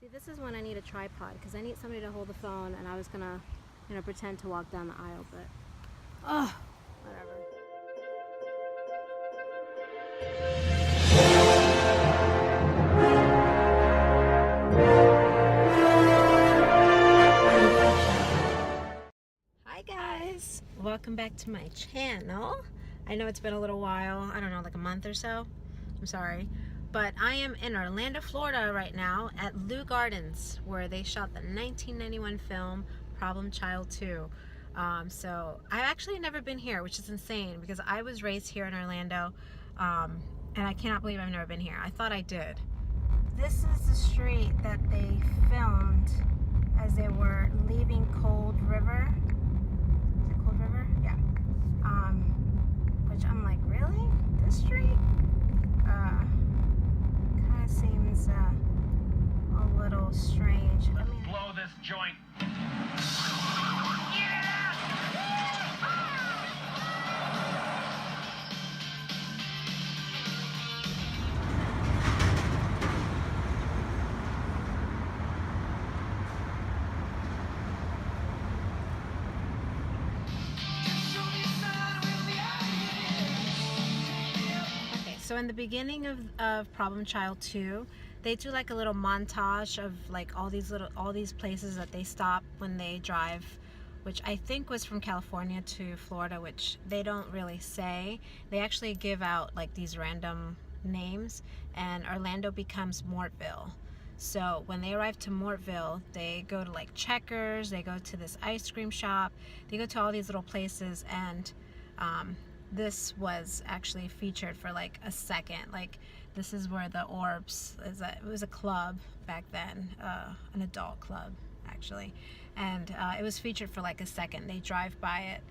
See, this is when I need a tripod because I need somebody to hold the phone, and I was gonna, pretend to walk down the aisle, but whatever. Hi guys, welcome back to my channel. I know it's been a little while, I don't know, like a month or so. I'm sorry. But I am in Orlando, Florida right now at Lew Gardens, where they shot the 1991 film Problem Child 2. So I've actually never been here, which is insane because I was raised here in Orlando, and I cannot believe I've never been here. I thought I did. This is the street that they filmed as they were leaving Cold River. Is it Cold River? Yeah. Which I'm like, really? This street? Kind of seems a little strange. Let's blow this joint. So in the beginning of Problem Child 2, they do like a little montage of like all these places that they stop when they drive, which I think was from California to Florida, which they don't really say. They actually give out like these random names, and Orlando becomes Mortville. So when they arrive to Mortville, they go to like Checkers, they go to this ice cream shop, they go to all these little places, and this was actually featured for like a second. Like, this is where the Orbs is. It was a club back then, an adult club actually, and it was featured for like a second. They drive by it,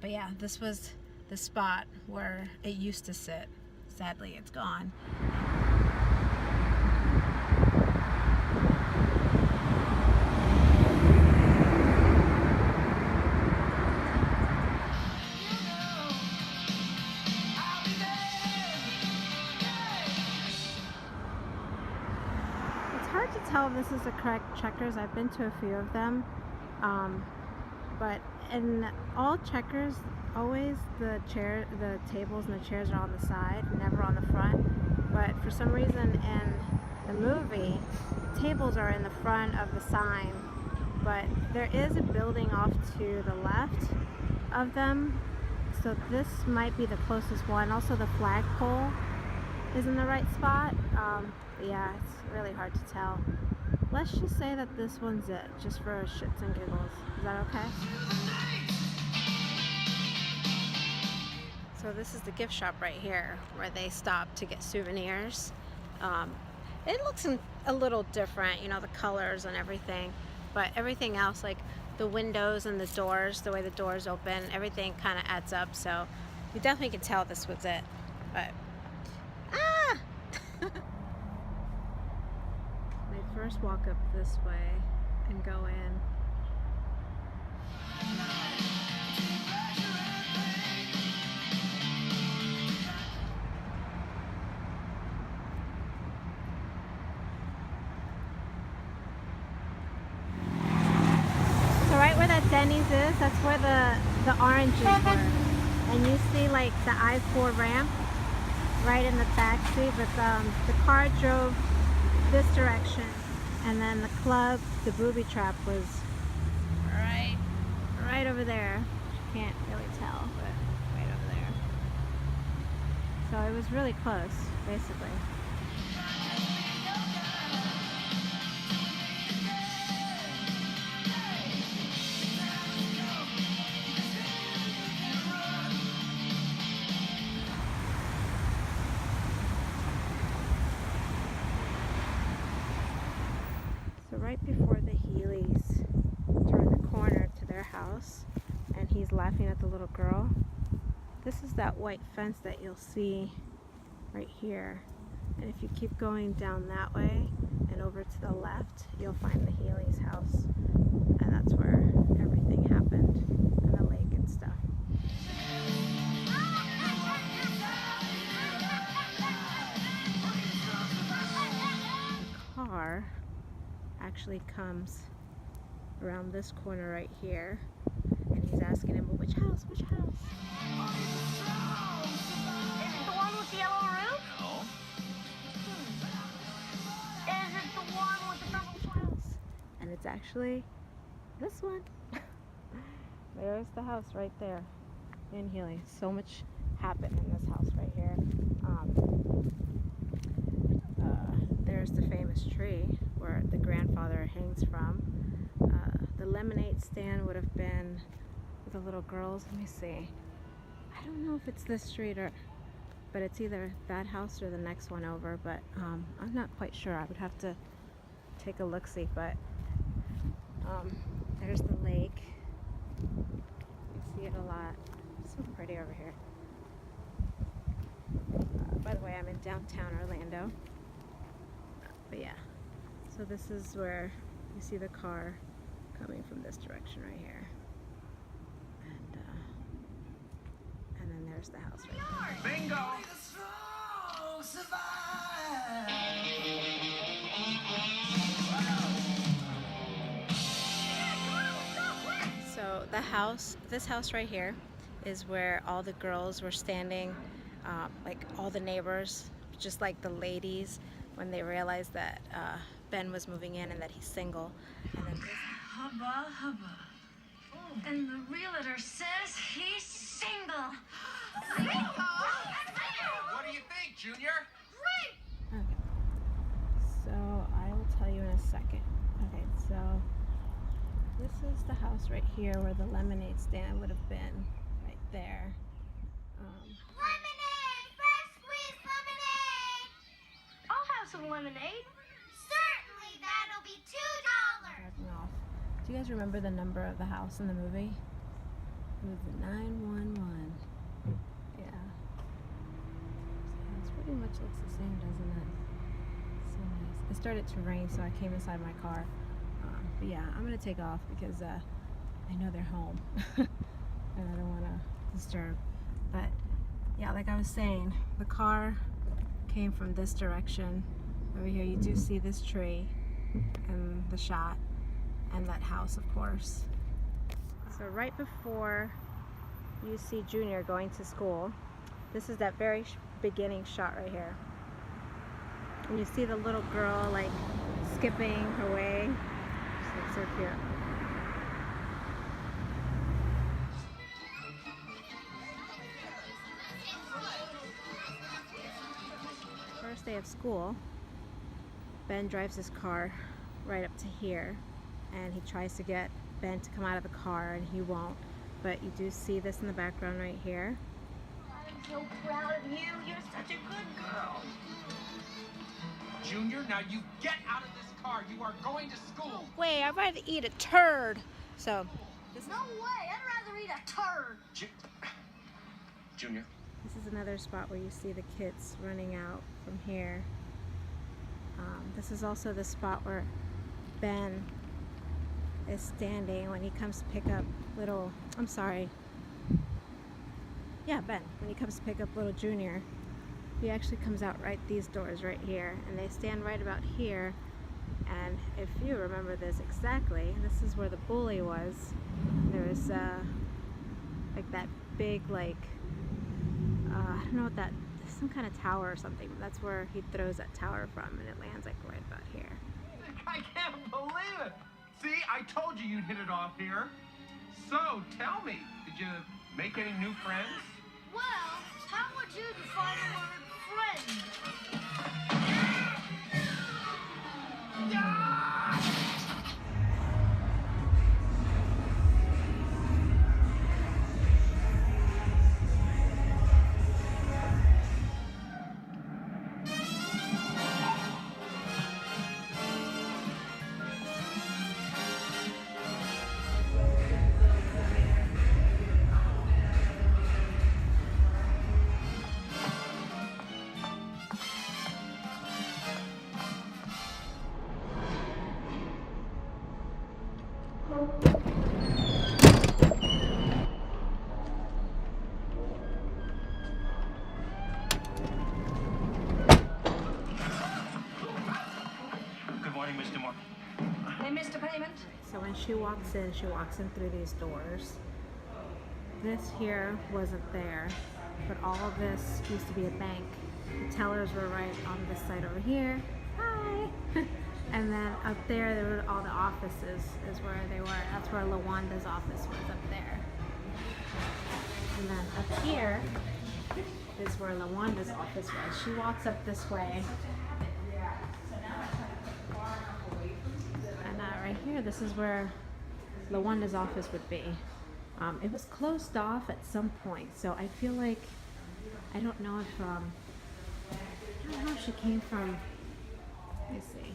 but yeah, this was the spot where it used to sit. Sadly, it's gone. Hard to tell if this is the correct Checkers. I've been to a few of them, but in all Checkers, always the tables and the chairs are on the side, never on the front. But for some reason in the movie, tables are in the front of the sign, but there is a building off to the left of them, so this might be the closest one. Also, the flagpole is in the right spot. Yeah, it's really hard to tell. Let's just say that this one's it, just for shits and giggles. Is that okay? So this is the gift shop right here, where they stop to get souvenirs. It looks a little different, you know, the colors and everything, but everything else, like the windows and the doors, the way the doors open, everything kind of adds up. So you definitely can tell this was it, but first walk up this way and go in. So right where that Denny's is, that's where the oranges were. And you see like the I-4 ramp right in the back seat, but the car drove this direction. And then the club, the booby trap, was right over there. You can't really tell, but right over there. So it was really close, basically. Right before the Healeys turn the corner to their house, and he's laughing at the little girl. This is that white fence that you'll see right here. And if you keep going down that way and over to the left, you'll find the Healey's house. And that's where everything happened, and the lake and stuff. The car actually comes around this corner right here, and he's asking him, well, which house? Which house? Is it the one with the yellow roof? No. Is it the one with the purple flowers? And it's actually this one. There's the house right there in Healey. So much happened in this house right here. There's the famous tree where the grandfather hangs from. The lemonade stand would have been with the little girls. Let me see. I don't know if it's this street but it's either that house or the next one over, but I'm not quite sure. I would have to take a look-see, but there's the lake. You see it a lot. It's so pretty over here. By the way, I'm in downtown Orlando. But yeah, so this is where you see the car coming from this direction right here. And then there's the house right there. Bingo! So the house, this house right here, is where all the girls were standing, like all the neighbors, just like the ladies, when they realized that Ben was moving in and that he's single. And then Hubba, hubba. And the realtor says he's single. What do you think, Junior? okay. So I will tell you in a second. Okay, so this is the house right here where the lemonade stand would have been, right there. Lemonade! Fresh squeezed lemonade! I'll have some lemonade. Certainly, that'll be $2. Driving off. Do you guys remember the number of the house in the movie? It was the 911. Yeah. So it pretty much looks the same, doesn't it? So nice. It started to rain, so I came inside my car. But yeah, I'm gonna take off because I know they're home, and I don't want to disturb. But yeah, like I was saying, the car came from this direction. Over here, you do see this tree in the shot, and that house, of course. So right before you see Junior going to school, this is that very beginning shot right here. And you see the little girl like skipping her way. It's so cute. First day of school, Ben drives his car right up to here, and he tries to get Ben to come out of the car, and he won't. But you do see this in the background right here. I'm so proud of you. You're such a good girl. Junior, now you get out of this car. You are going to school. Wait, I'd rather eat a turd. So, this is, No way. I'd rather eat a turd. Junior. this is another spot where you see the kids running out from here. This is also the spot where Ben is standing when he comes to pick up little, I'm sorry. Yeah, Ben, when he comes to pick up little Junior, he actually comes out right these doors right here, and they stand right about here. And if you remember this exactly, this is where the bully was. There was like that big, like I don't know what that, some kind of tower or something. That's where he throws that tower from, and it lands like right about here. I can't believe it. See, I told you you'd hit it off here. So, tell me, did you make any new friends? Well, how would you define the word friend? Good morning, Mr. Moore. They missed a payment. So when she walks in through these doors. This here wasn't there, but all of this used to be a bank. The tellers were right on this side over here. Hi! And then up there were all the offices is where they were. That's where Lawanda's office was, up there. And then up here is where Lawanda's office was. She walks up this way. And right here, this is where Lawanda's office would be. It was closed off at some point, so I feel like, I don't know if she came from, let me see.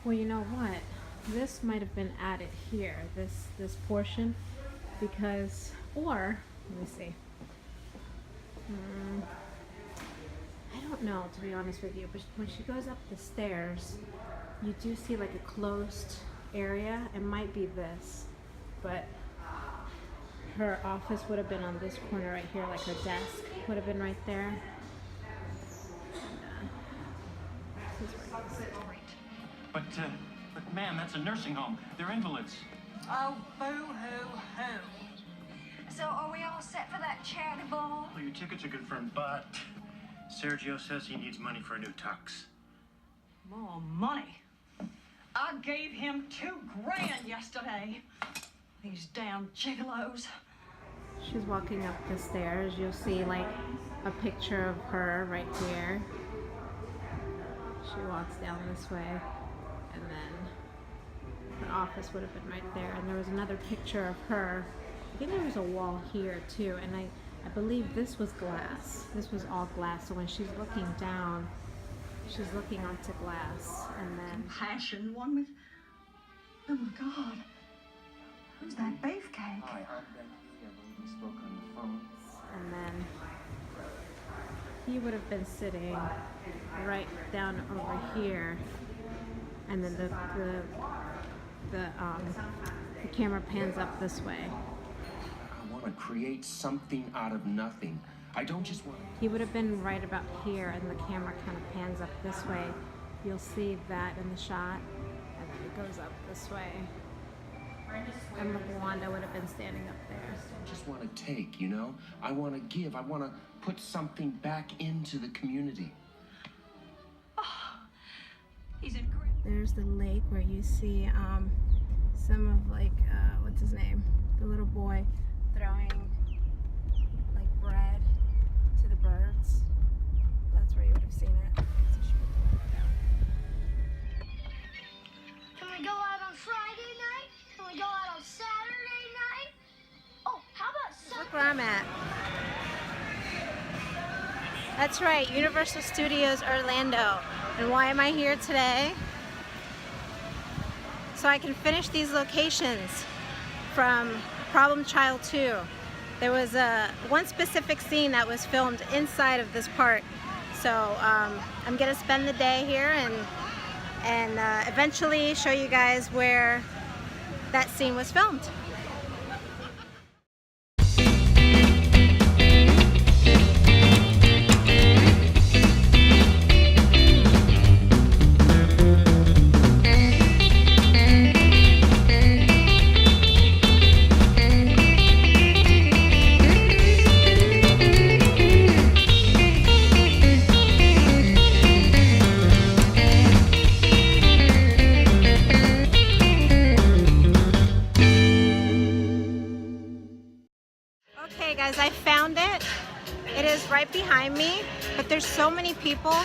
Well, you know what? This might have been added here, this portion, because, or, let me see. I don't know, to be honest with you, but when she goes up the stairs, you do see like a closed area. It might be this, but her office would have been on this corner right here, like her desk would have been right there. This is where it is. But ma'am, that's a nursing home. They're invalids. Oh, boo-hoo-hoo. So are we all set for that charity ball? Well, your tickets are confirmed, but Sergio says he needs money for a new tux. More money? I gave him $2,000 yesterday. These damn gigolos. She's walking up the stairs. You'll see like a picture of her right here. She walks down this way, and then her office would have been right there. And there was another picture of her. I think there was a wall here too, and I believe this was glass. This was all glass. So when she's looking down, she's looking onto glass, and then Passion one with. Oh my God. Who's that beefcake? Hi, I'm Ben Healey. I believe we spoke on the phone. and then he would have been sitting right down over here, and then the camera pans up this way. I want to create something out of nothing. I don't just want to... He would have been right about here, and the camera kind of pans up this way. You'll see that in the shot, and then it goes up this way. And Lawanda would have been standing up there. I just want to take, you know? I want to give. I want to put something back into the community. Oh, he's in great. There's the lake where you see some of what's his name? The little boy throwing like bread to the birds. That's where you would have seen it. So she put the light down. Can we go out on Friday night? Can we go out on Saturday night? Oh, how about Sunday? Look where I'm at. That's right, Universal Studios Orlando. And why am I here today? So I can finish these locations from Problem Child 2. There was one specific scene that was filmed inside of this park. So I'm gonna spend the day here and eventually show you guys where that scene was filmed. Okay guys, I found it. It is right behind me, but there's so many people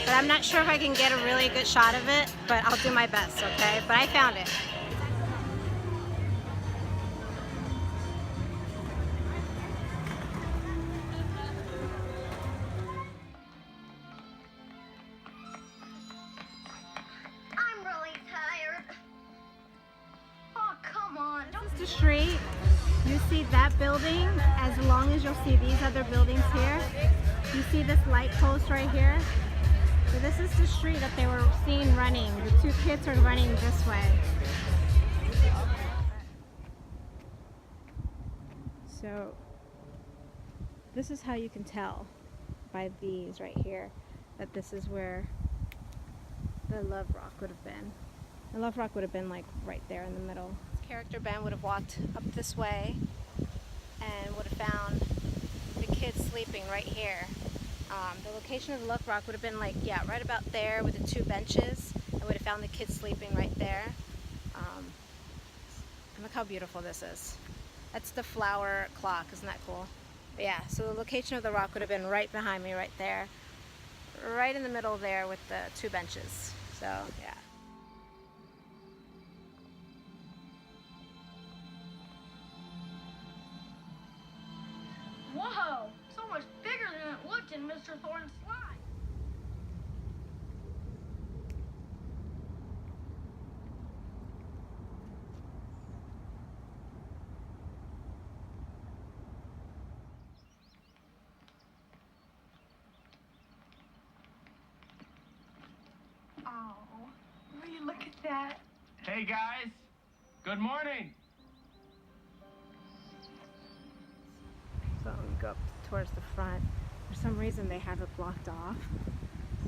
that I'm not sure if I can get a really good shot of it, but I'll do my best, okay? But I found it. I'm really tired. Oh, come on. This is the street. You see that building as long as you'll see these other buildings here. You see this light post right here? So this is the street that they were seen running. The two kids are running this way. So this is how you can tell by these right here that this is where the Love Rock would have been. The Love Rock would have been like right there in the middle. Character Ben would have walked up this way and would have found the kids sleeping right here. The location of the Love Rock would have been like, yeah, right about there with the 2 benches. I would have found the kids sleeping right there. And look how beautiful this is. That's the flower clock, isn't that cool? But yeah, so the location of the rock would have been right behind me, right there. Right in the middle there with the 2 benches. So, yeah. Whoa! So much bigger than it looked in Mr. Thorne's slide. Oh, will you look at that? Hey guys, good morning. So we go up towards the front. For some reason they have it blocked off.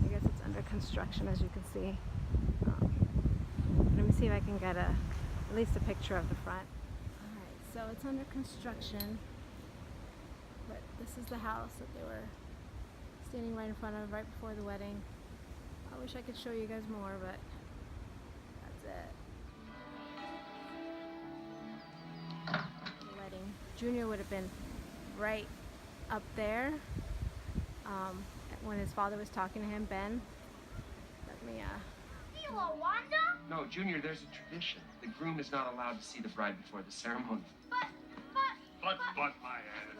I guess it's under construction, as you can see. Let me see if I can get at least a picture of the front. Alright, so it's under construction. But this is the house that they were standing right in front of right before the wedding. I wish I could show you guys more, but that's it. The wedding. Junior would have been right up there when his father was talking to him, Ben. Let me, See Lawanda? No, Junior, there's a tradition. The groom is not allowed to see the bride before the ceremony. But my ass.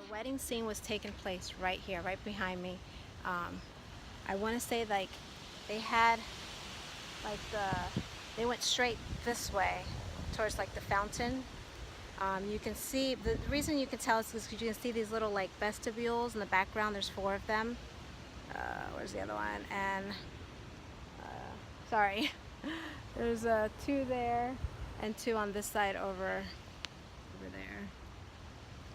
The wedding scene was taking place right here, right behind me. I want to say like they had like they went straight this way towards like the fountain. You can see, the reason you can tell is because you can see these little like vestibules in the background. There's 4 of them. Where's the other one? And sorry, there's 2 there and 2 on this side over there.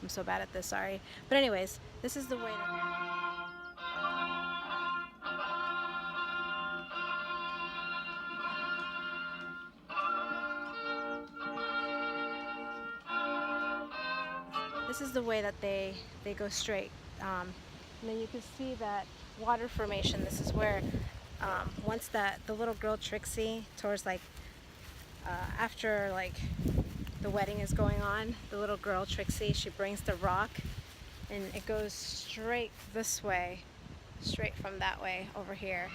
I'm so bad at this, sorry. But anyways, this is the way that they go straight. And then you can see that water formation. This is where once the little girl Trixie, towards like after like the wedding is going on, the little girl Trixie, she brings the rock and it goes straight this way, straight from that way over here.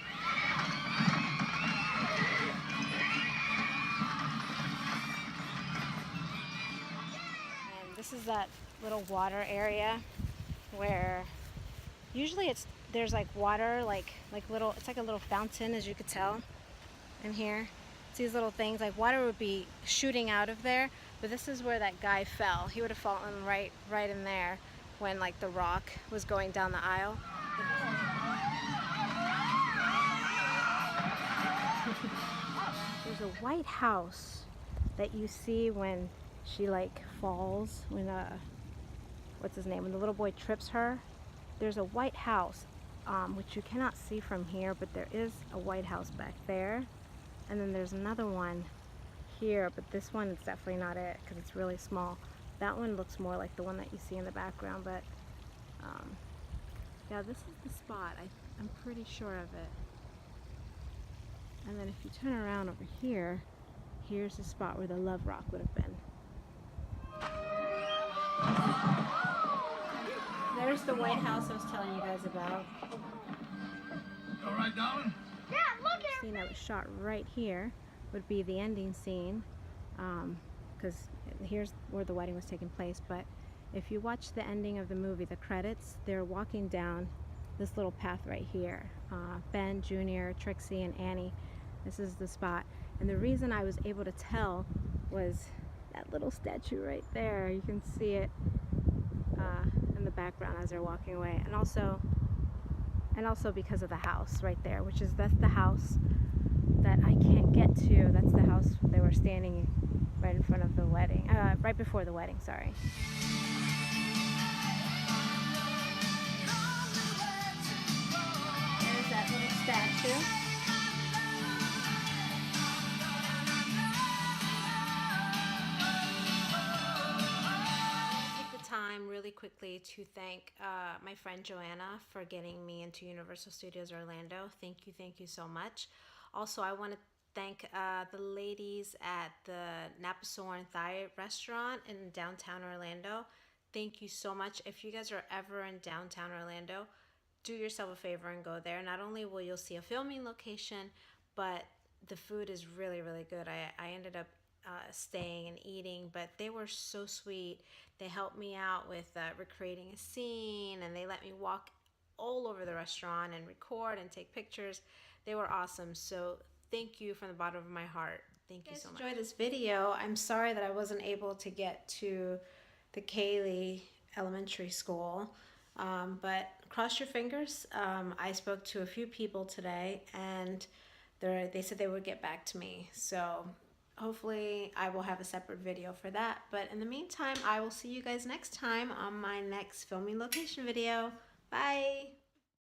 And this is that little water area where usually there's like water, like little, it's like a little fountain, as you could tell in here. It's these little things, like water would be shooting out of there, but this is where that guy fell. He would have fallen right in there when like the rock was going down the aisle. There's a white house that you see when she like falls, when what's his name, when the little boy trips her. There's a white house, which you cannot see from here, but there is a white house back there. And then there's another one here, but this one is definitely not it because it's really small. That one looks more like the one that you see in the background, but yeah, this is the spot. I'm pretty sure of it. And then if you turn around over here, here's the spot where the Love Rock would have been. There's the White House I was telling you guys about. All right, darling? Yeah, look at The scene that was shot right here would be the ending scene, because here's where the wedding was taking place. But if you watch the ending of the movie, the credits, they're walking down this little path right here. Ben, Junior, Trixie, and Annie. This is the spot. And the reason I was able to tell was that little statue right there. You can see it in the background as they're walking away. And also because of the house right there, that's the house that I can't get to. That's the house they were standing right in front of the wedding, right before the wedding, sorry. There's that little statue. quickly to thank my friend Joanna for getting me into Universal Studios Orlando. Thank you so much. Also, I want to thank the ladies at the Napasorn Thai Restaurant in downtown Orlando. Thank you so much. If you guys are ever in downtown Orlando, do yourself a favor and go there. Not only will you see a filming location, but the food is really good. I ended up staying and eating, but they were so sweet. They helped me out with recreating a scene, and they let me walk all over the restaurant and record and take pictures. They were awesome. So thank you from the bottom of my heart. Thank you so much. Enjoy this video. I'm sorry that I wasn't able to get to the Healey Elementary School, but cross your fingers. I spoke to a few people today, and they said they would get back to me. So hopefully I will have a separate video for that. But in the meantime, I will see you guys next time on my next filming location video. Bye!